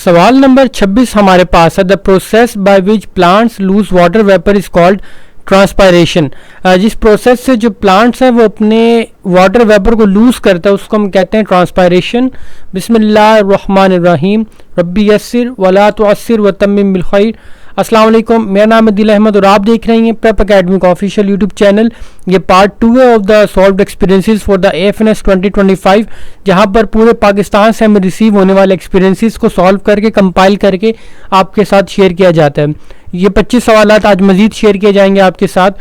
सवाल नंबर 26 हमारे पास है, the process by which plants loose water vapour is called transpiration. जिस प्रोसेस से जो प्लांट्स हैं वो अपने वाटर वेपर को लूज करता है उसको हम कहते हैं ट्रांसपायरेशन। बिस्मिल्लाहिर्रहमानिर्रहीम, रब्बी यस्सिर वला तुअस्सिर व तम्मिम बिल खैर। अस्सलाम वालेकुम, मेरा नाम है दिल अहमद और आप देख रहे हैं प्रेप एकेडमी का ऑफिशियल यूट्यूब चैनल। ये पार्ट 2 है of the solved experiences for the AFNS 2025, जहां पर पूरे पाकिस्तान से हमें रिसीव होने वाले एक्सपीरियंसेस को सॉल्व करके कंपाइल करके आपके साथ शेयर किया जाता है। ये 25 सवाल आज मजीद शेयर किए जाएंगे आपके साथ।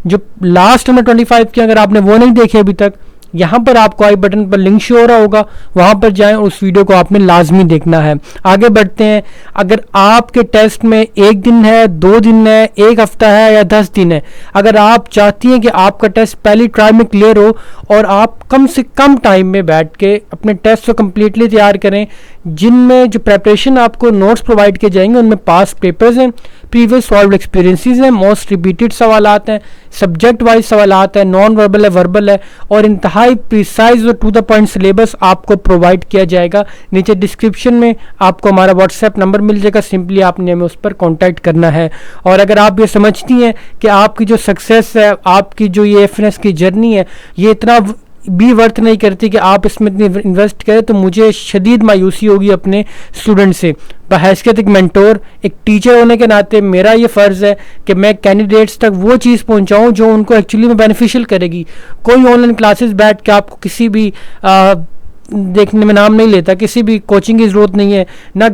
जो लास्ट में 25 के अगर आपने वो नहीं देखे अभी तक, यहाँ पर आपको आई बटन पर लिंक शो हो रहा होगा, वहां पर जाएं, उस वीडियो को आपने लाजमी देखना है। आगे बढ़ते हैं। अगर आपके टेस्ट में 1 दिन है, 2 दिन है, 1 हफ्ता है या 10 दिन है, अगर आप चाहती हैं कि आपका टेस्ट पहली ट्राई में क्लियर हो और आप कम से कम टाइम में बैठ के अपने टेस्ट को कम्प्लीटली तैयार करें, जिनमें जो प्रेपरेशन आपको नोट्स प्रोवाइड किए जाएंगे उनमें पास्ट पेपर्स हैं, प्रीवियस सॉल्व्ड एक्सपीरियंसेस हैं, मोस्ट रिपीटेड सवालात हैं, सब्जेक्ट वाइज सवालात हैं, नॉन वर्बल है, वर्बल है, और इंतहाई प्रिसाइज और टू द पॉइंट सिलेबस आपको प्रोवाइड किया जाएगा। नीचे डिस्क्रिप्शन में आपको हमारा व्हाट्सएप नंबर मिल जाएगा, सिंपली आपने हमें उस पर कॉन्टैक्ट करना है। और अगर आप ये समझती हैं कि आपकी जो सक्सेस है, आपकी जो ये AFNS की जर्नी है, ये इतना भी वर्थ नहीं करती कि आप इसमें इतनी इन्वेस्ट करें, तो मुझे शदीद मायूसी होगी अपने स्टूडेंट से। बहैसियत एक मेंटोर, एक टीचर होने के नाते मेरा ये फ़र्ज़ है कि मैं कैंडिडेट्स तक वो चीज़ पहुंचाऊं जो उनको एक्चुअली में बेनिफिशियल करेगी। कोई ऑनलाइन क्लासेस बैठ के आपको किसी भी देखने में नाम नहीं लेता, किसी भी कोचिंग की ज़रूरत नहीं है, ना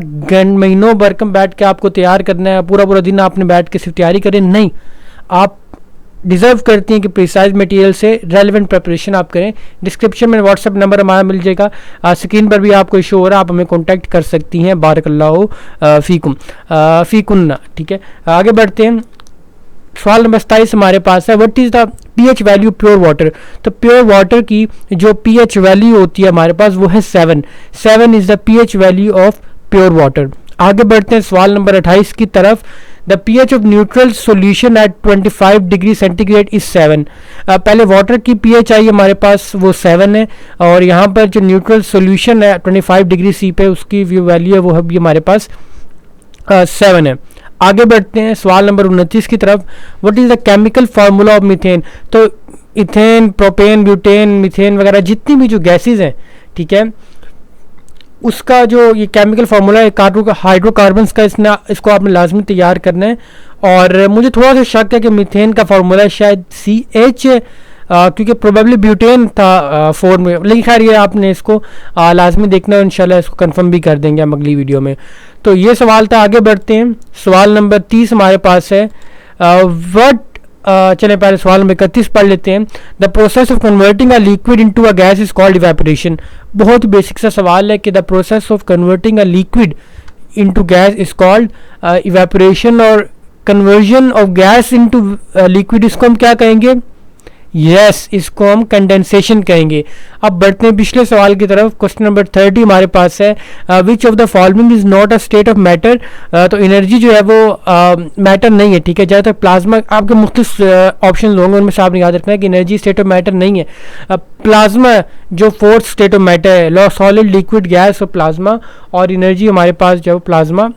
महीनों भर बैठ के आपको तैयार करना है, पूरा दिन आपने बैठ के सिर्फ तैयारी करें, नहीं। आप डिज़र्व करती हैं कि प्रिसाइज मटेरियल से रेलेवेंट प्रिपरेशन आप करें। डिस्क्रिप्शन में व्हाट्सएप नंबर हमारा मिल जाएगा, स्क्रीन पर भी आपको इशू हो रहा है, आप हमें कांटेक्ट कर सकती हैं। बारकल्लाहु फीकुन्ना। ठीक है, आगे बढ़ते हैं। सवाल नंबर 27 हमारे पास है, what is the pH value pure water. तो प्योर वाटर की जो pH वैल्यू होती है हमारे पास वो है 7 is the pH value of pure water. आगे बढ़ते हैं सवाल नंबर 28 की तरफ। The pH of neutral solution at 25 degree centigrade is 7। पहले वाटर की pH आई हमारे पास वो 7 है, और यहाँ पर जो न्यूट्रल सोल्यूशन है 25 डिग्री C पे उसकी वैल्यू है वो अभी हमारे पास 7 है। आगे बढ़ते हैं सवाल नंबर 29 की तरफ। What is the chemical formula of methane. तो इथेन, प्रोपेन, ब्यूटेन, मीथेन वगैरह जितनी भी जो गैसेज हैं, ठीक है, उसका जो ये केमिकल फार्मूला है हाइड्रोकार्बन्स का, इसको आपने लाजमी तैयार करना है। और मुझे थोड़ा सा शक है कि मीथेन का फार्मूला शायद CH है, क्योंकि प्रोबेबली ब्यूटेन था 4 में, लेकिन खैर ये आपने इसको लाजमी देखना है, इंशाल्लाह इसको कंफर्म भी कर देंगे हम अगली वीडियो में। तो ये सवाल था। आगे बढ़ते हैं। सवाल नंबर 30 हमारे पास है, चलें पहले सवाल नंबर 31 पढ़ लेते हैं। The process of converting a liquid into a gas is called evaporation. बहुत ही बेसिक सा सवाल है कि the process of converting a liquid into gas is called evaporation, और conversion of gas into liquid इसको हम क्या कहेंगे? यस, इसको हम कंडेंसेशन कहेंगे। अब बढ़ते हैं पिछले सवाल की तरफ। क्वेश्चन नंबर 30 हमारे पास है, विच of the following is not a state of matter. तो एनर्जी जो है वो मैटर नहीं है, ठीक है। ज़्यादातर प्लाज्मा, आपके मुख्तलिफ ऑप्शन होंगे, उनमें से आपने याद रखना है कि एनर्जी स्टेट ऑफ मैटर नहीं है। प्लाज्मा जो 4th स्टेट ऑफ मैटर है, सॉलिड, लिक्विड, गैस और प्लाज्मा, और एनर्जी हमारे पास जो प्लाज्मा,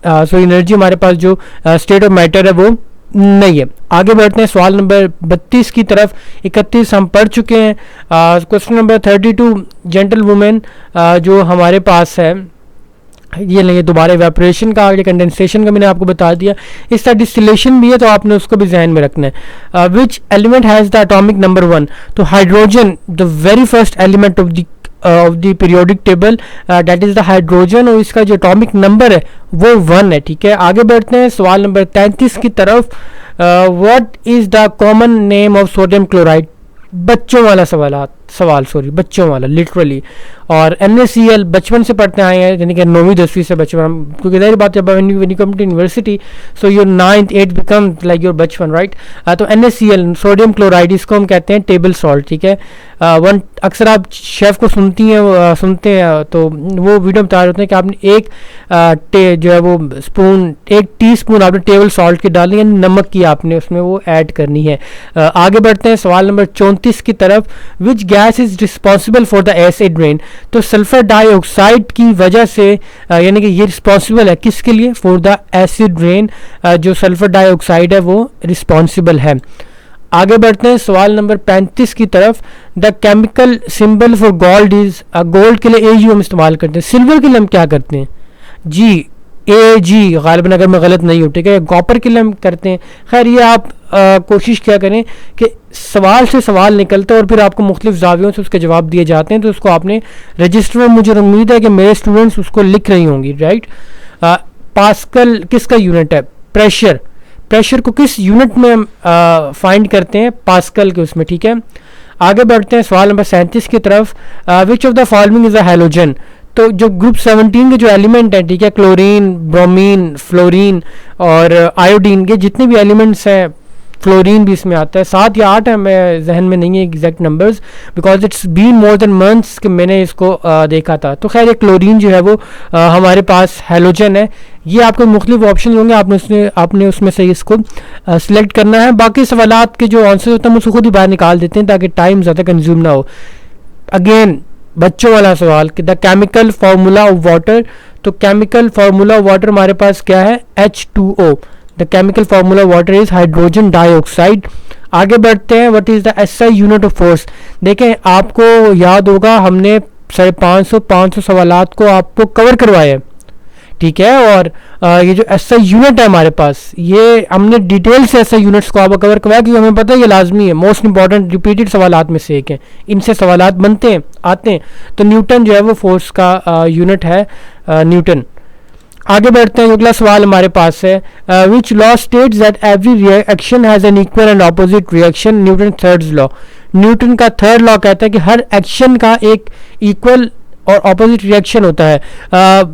एनर्जी हमारे पास जो स्टेट ऑफ मैटर है वो नहीं है। आगे बढ़ते हैं सवाल नंबर 32 की तरफ। 31 हम पढ़ चुके हैं। क्वेश्चन नंबर 32, जेंटल वुमेन जो हमारे पास है, ये नहीं, दोबारा इवेपोरेशन का, आगे कंडेंसेशन का मैंने आपको बता दिया। इस तरह डिस्टिलेशन भी है, तो आपने उसको भी जहन में रखना है। Which element has the atomic number 1। तो hydrogen, the very first element of the periodic table, that is the hydrogen, और इसका जो एटॉमिक नंबर है वो 1 है, ठीक है। आगे बढ़ते हैं सवाल नंबर 33 की तरफ। What is the common name of sodium chloride. बच्चों वाला बच्चों वाला लिटरली। और NaCl बचपन से पढ़ते आए हैं, यानी कि 9वीं 10वीं से बचपन, क्योंकि जाहिर बात है when you come to university, so your 9th 8th become like your बचपन, राइट। तो NaCl सोडियम क्लोराइड, इसको हम कहते हैं टेबल सॉल्ट, ठीक है। अक्सर आप शेफ़ को सुनते हैं तो वो वीडियो बता रहे होते हैं कि आपने जो है वो एक टीस्पून आपने टेबल सॉल्ट की डालनी है, नमक की आपने उसमें वो ऐड करनी है। आगे बढ़ते हैं सवाल नंबर 34 की तरफ। Which gas gas is responsible for the acid rain. तो सल्फर डाइऑक्साइड की वजह से यानी कि ये रिस्पॉन्सिबल है किसके लिए, फॉर द एसिड रेन। जो सल्फर डाइऑक्साइड है वो रिस्पॉन्सिबल है। आगे बढ़ते हैं सवाल नंबर 35 की तरफ। The chemical symbol for gold is, gold के लिए AU हम इस्तेमाल करते हैं, सिल्वर के लिए हम क्या करते हैं, जी AG गालिबन, अगर मैं गलत नहीं हूँ, ठीक है। कॉपर के लिए हम करते हैं। खैर ये आप कोशिश क्या करें कि सवाल से सवाल निकलते हैं और फिर आपको मुख्तलिफ जावियों से उसके जवाब दिए जाते हैं, तो उसको आपने रजिस्टर में, मुझे उम्मीद है कि मेरे स्टूडेंट्स उसको लिख रही होंगी, राइट। पास्कल किसका यूनिट है, प्रेशर। प्रेशर को किस यूनिट में हम फाइंड करते हैं, पास्कल के उसमें, ठीक है। आगे बढ़ते हैं सवाल नंबर 37 की तरफ। विच of the following is a halogen. तो जो ग्रुप 17 के जो एलिमेंट हैं, ठीक है, क्लोरीन, ब्रोमीन, फ्लोरीन और आयोडीन के जितने भी एलिमेंट्स हैं, फ्लोरीन भी इसमें आता है, 7 या 8 है, मैं जहन में नहीं है exact numbers, because it's been more than months कि मैंने इसको देखा था। तो खैर ये क्लोरीन जो है वो हमारे पास हैलोजन है। ये आपको मुख्तलिफ ऑप्शन होंगे, आपने उसमें से इसको सिलेक्ट करना है। बाकी सवालात के जो आंसर होते हैं हम उसको खुद ही बाहर निकाल देते हैं ताकि टाइम ज़्यादा कंज्यूम ना हो। अगेन बच्चों वाला सवाल कि the chemical formula of water. तो केमिकल फार्मूला ऑफ वाटर हमारे पास क्या है, H2O। The chemical formula water is hydrogen dioxide. आगे बढ़ते हैं, what is the SI unit of force. देखें आपको याद होगा हमने 550 सवालात को आपको कवर करवाया, ठीक है। और ये जो SI यूनिट है हमारे पास, ये हमने डिटेल से SI यूनिट्स को आपको कवर करवाया क्योंकि हमें पता है ये लाजमी है, मोस्ट इंपॉर्टेंट रिपीटेड सवालात में से एक है, इनसे सवालात बनते हैं आते हैं। तो न्यूटन जो है वो फोर्स का यूनिट है, न्यूटन। आगे बढ़ते हैं, अगला सवाल हमारे पास है, which law states that every reaction has an equal and opposite reaction. Newton third law. Newton का थर्ड लॉ कहता है कि हर एक्शन का एक इक्वल और ऑपोजिट रिएक्शन होता है।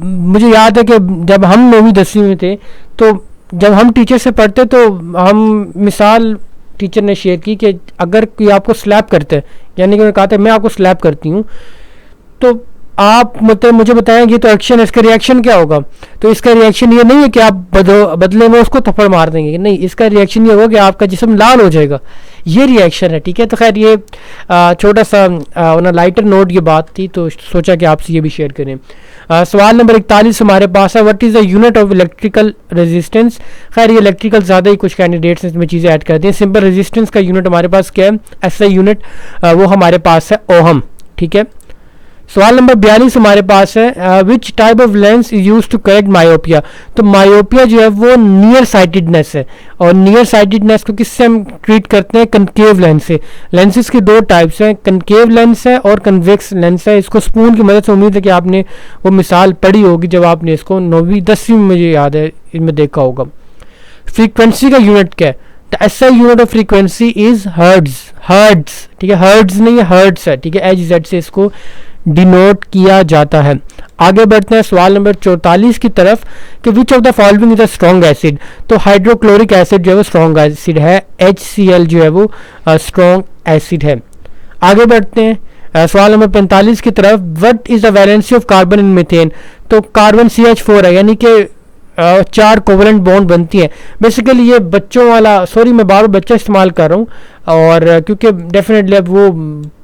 मुझे याद है कि जब हम 9वीं 10वीं में थे, तो जब हम टीचर से पढ़ते तो हम मिसाल टीचर ने शेयर की कि अगर कोई आपको स्लैप करते हैं, यानी कि कहा था मैं आपको स्लैप करती हूँ, तो आप मतलब मुझे बताएं ये तो एक्शन है, इसका रिएक्शन क्या होगा। तो इसका रिएक्शन ये नहीं है कि आप बदले में उसको थप्पड़ मार देंगे, नहीं, इसका रिएक्शन ये होगा कि आपका जिस्म लाल हो जाएगा, ये रिएक्शन है, ठीक है। तो खैर ये छोटा सा ना लाइटर नोट ये बात थी, तो सोचा कि आपसे ये भी शेयर करें। सवाल नंबर 41 हमारे पास है, what is the unit of electrical resistance. खैर ये इलेक्ट्रिकल ज़्यादा ही कुछ कैंडिडेट्स इसमें चीज़ें ऐड करते हैं। सिंपल रेजिस्टेंस का यूनिट हमारे पास क्या है, SI यूनिट, वो हमारे पास है ओहम, ठीक है। सवाल नंबर 42 हमारे पास है, which type of lens is use to correct myopia. तो मायोपिया जो है वो नियर साइटेडनेस है, और नियर साइटेडनेस को किससे हम ट्रीट करते हैं, कनकेव लेंस से। लेंसेज के 2 टाइप्स हैं, कनकेव लेंस है और कन्वेक्स लेंस है। इसको स्पून की मदद से, उम्मीद है कि आपने वो मिसाल पढ़ी होगी जब आपने इसको 9वीं 10वीं में, मुझे याद है इनमें देखा होगा। फ्रीक्वेंसी का यूनिट क्या है, the SI unit of frequency is hertz, hertz, ठीक है, हर्ट्ज नहीं है, हर्ट्ज है, ठीक है, HZ से इसको डिनोट किया जाता है। आगे बढ़ते हैं सवाल नंबर 44 की तरफ कि विच of the following is a strong acid. तो हाइड्रोक्लोरिक एसिड जो है वो स्ट्रॉन्ग एसिड है, HCl जो है वो स्ट्रॉन्ग एसिड है। आगे बढ़ते हैं सवाल नंबर 45 की तरफ, what is the valency of carbon in methane. तो कार्बन CH4 है, यानी कि 4 कोवलेंट बॉन्ड बनती हैं। बेसिकली ये बच्चों वाला, सॉरी मैं बार बच्चा इस्तेमाल कर रहा हूँ, और क्योंकि डेफिनेटली अब वो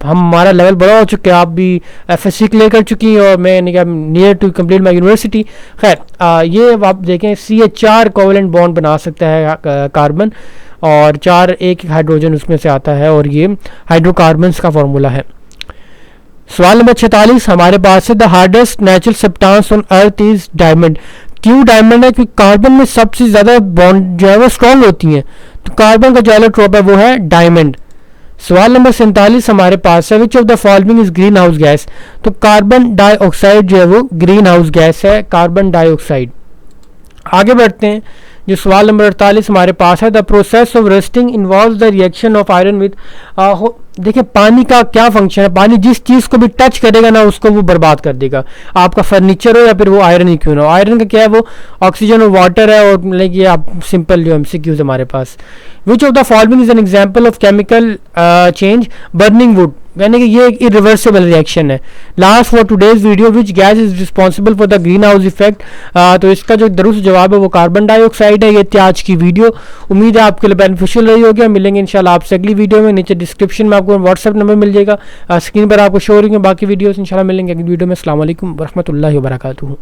हमारा लेवल बड़ा हो चुका है, आप भी FSC क्लियर कर चुकी हैं और मैं near to complete my university. खैर ये आप देखें, CH4 कोवलेंट बॉन्ड बना सकता है कार्बन, और 4 एक हाइड्रोजन उसमें से आता है, और ये हाइड्रोकार्बन्स का फॉर्मूला है। सवाल नंबर 46 हमारे पास है, the hardest natural substance on earth is diamond. क्यों डायमंड है, क्योंकि कार्बन में सबसे ज्यादा बॉन्ड जो है वो स्ट्रॉन्ग होती हैं, तो कार्बन का जो एलोट्रोप है वो है डायमंड। सवाल नंबर 47 हमारे पास है, विच of the following is green house gas. तो कार्बन डाइऑक्साइड जो है वो ग्रीन हाउस गैस है, कार्बन डाइऑक्साइड। आगे बढ़ते हैं, जो सवाल नंबर 48 हमारे पास है, the process of rusting involve the reaction of iron with. देखिए पानी का क्या फंक्शन है, पानी जिस चीज़ को भी टच करेगा ना उसको वो बर्बाद कर देगा, आपका फर्नीचर हो या फिर वो आयरन ही क्यों ना हो। आयरन का क्या है, वो ऑक्सीजन और वाटर है, और लाइक ये आप सिंपल जो MCQs हमारे पास। Which of the following is an example of chemical change, burning wood. यानी कि ये एक इरिवर्सिबल रिएक्शन है। Last for today's video, which gas is responsible for the greenhouse effect. तो इसका जो दुरुस्त जवाब है वो कार्बन डाइऑक्साइड है। ये थी आज की वीडियो, उम्मीद है आपके लिए बेनिफिशियल रही होगी। मिलेंगे इंशाल्लाह आपसे अगली वीडियो में। नीचे डिस्क्रिप्शन में आपको व्हाट्सएप नंबर मिल जाएगा, स्क्रीन पर आपको शो हो रही है बाकी वीडियोस। इंशाल्लाह मिलेंगे अगली वीडियो में। अस्सलाम वालेकुम वरहमतुल्लाहि वबरकातुहू।